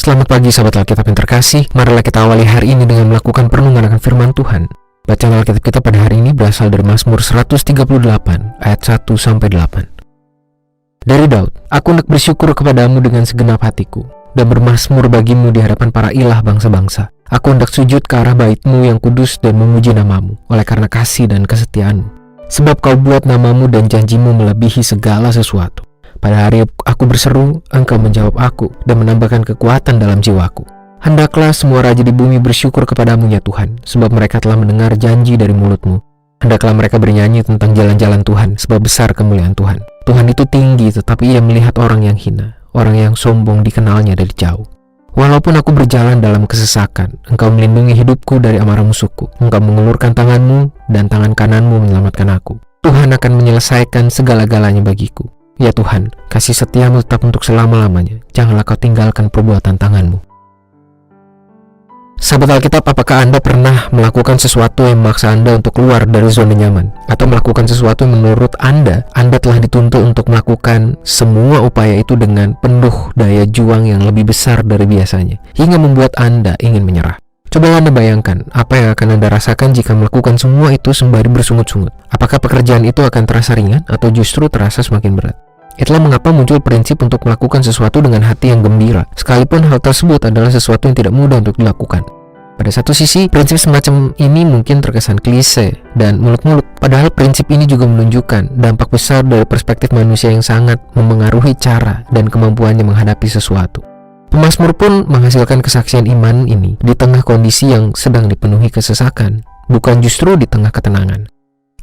Selamat pagi sahabat Alkitab yang terkasih. Marilah kita awali hari ini dengan melakukan perenungan akan firman Tuhan. Bacaan Alkitab kita pada hari ini berasal dari Mazmur 138 ayat 1-8. Dari Daud, aku hendak bersyukur kepadamu dengan segenap hatiku dan bermazmur bagimu di hadapan para ilah bangsa-bangsa. Aku hendak sujud ke arah baitmu yang kudus dan memuji namamu oleh karena kasih dan kesetiaanmu. Sebab kau buat namamu dan janjimu melebihi segala sesuatu. Pada hari aku berseru, engkau menjawab aku dan menambahkan kekuatan dalam jiwaku. Hendaklah semua raja di bumi bersyukur kepadamu ya Tuhan, sebab mereka telah mendengar janji dari mulutmu. Hendaklah mereka bernyanyi tentang jalan-jalan Tuhan, sebab besar kemuliaan Tuhan. Tuhan itu tinggi, tetapi ia melihat orang yang hina. Orang yang sombong dikenalnya dari jauh. Walaupun aku berjalan dalam kesesakan, engkau melindungi hidupku dari amarah musuhku. Engkau mengulurkan tanganmu dan tangan kananmu menyelamatkan aku. Tuhan akan menyelesaikan segala-galanya bagiku. Ya Tuhan, kasih setiamu tetap untuk selama-lamanya. Janganlah kau tinggalkan perbuatan tanganmu. Sahabat Alkitab, apakah Anda pernah melakukan sesuatu yang memaksa Anda untuk keluar dari zona nyaman? Atau melakukan sesuatu yang menurut Anda telah dituntut untuk melakukan semua upaya itu dengan penuh daya juang yang lebih besar dari biasanya, hingga membuat Anda ingin menyerah? Coba Anda bayangkan, apa yang akan Anda rasakan jika melakukan semua itu sembari bersungut-sungut? Apakah pekerjaan itu akan terasa ringan atau justru terasa semakin berat? Itulah mengapa muncul prinsip untuk melakukan sesuatu dengan hati yang gembira, sekalipun hal tersebut adalah sesuatu yang tidak mudah untuk dilakukan. Pada satu sisi, prinsip semacam ini mungkin terkesan klise dan mulut-mulut, padahal prinsip ini juga menunjukkan dampak besar dari perspektif manusia yang sangat memengaruhi cara dan kemampuannya menghadapi sesuatu. Pemazmur pun menghasilkan kesaksian iman ini di tengah kondisi yang sedang dipenuhi kesesakan, bukan justru di tengah ketenangan.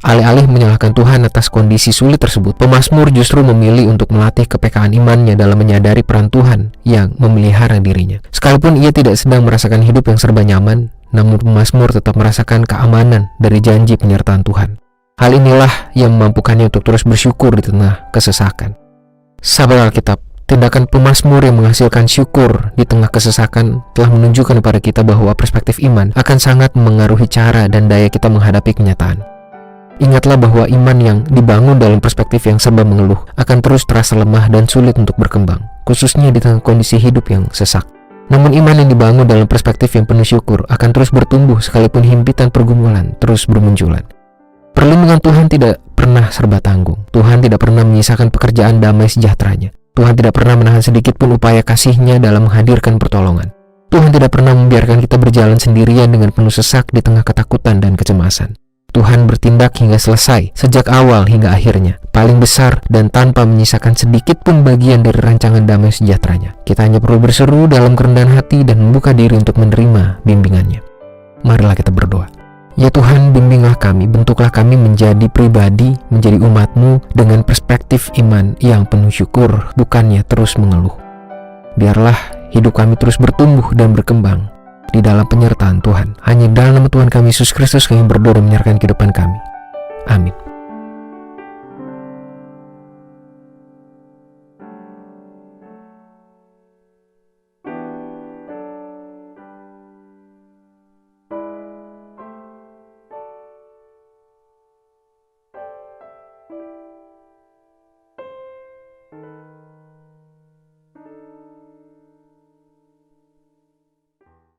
Alih-alih menyalahkan Tuhan atas kondisi sulit tersebut, pemazmur justru memilih untuk melatih kepekaan imannya dalam menyadari peran Tuhan yang memelihara dirinya. Sekalipun ia tidak sedang merasakan hidup yang serba nyaman, namun pemazmur tetap merasakan keamanan dari janji penyertaan Tuhan. Hal inilah yang memampukannya untuk terus bersyukur di tengah kesesakan. Sahabat Alkitab, tindakan pemazmur yang menghasilkan syukur di tengah kesesakan telah menunjukkan kepada kita bahwa perspektif iman akan sangat mengaruhi cara dan daya kita menghadapi kenyataan. Ingatlah bahwa iman yang dibangun dalam perspektif yang serba mengeluh akan terus terasa lemah dan sulit untuk berkembang, khususnya di tengah kondisi hidup yang sesak. Namun iman yang dibangun dalam perspektif yang penuh syukur akan terus bertumbuh sekalipun himpitan pergumulan terus bermunculan. Perlindungan Tuhan tidak pernah serba tanggung. Tuhan tidak pernah menyisakan pekerjaan damai sejahteranya. Tuhan tidak pernah menahan sedikit pun upaya kasih-Nya dalam menghadirkan pertolongan. Tuhan tidak pernah membiarkan kita berjalan sendirian dengan penuh sesak di tengah ketakutan dan kecemasan. Tuhan bertindak hingga selesai, sejak awal hingga akhirnya, paling besar dan tanpa menyisakan sedikit pun bagian dari rancangan damai sejahteranya. Kita hanya perlu berseru dalam kerendahan hati dan membuka diri untuk menerima bimbingannya. Marilah kita berdoa. Ya Tuhan, bimbinglah kami, bentuklah kami menjadi pribadi, menjadi umat-Mu dengan perspektif iman yang penuh syukur, bukannya terus mengeluh. Biarlah hidup kami terus bertumbuh dan berkembang di dalam penyertaan Tuhan. Hanya dalam nama Tuhan kami Yesus Kristus kami berdoa dan menyerahkan kehidupan kami. Amin.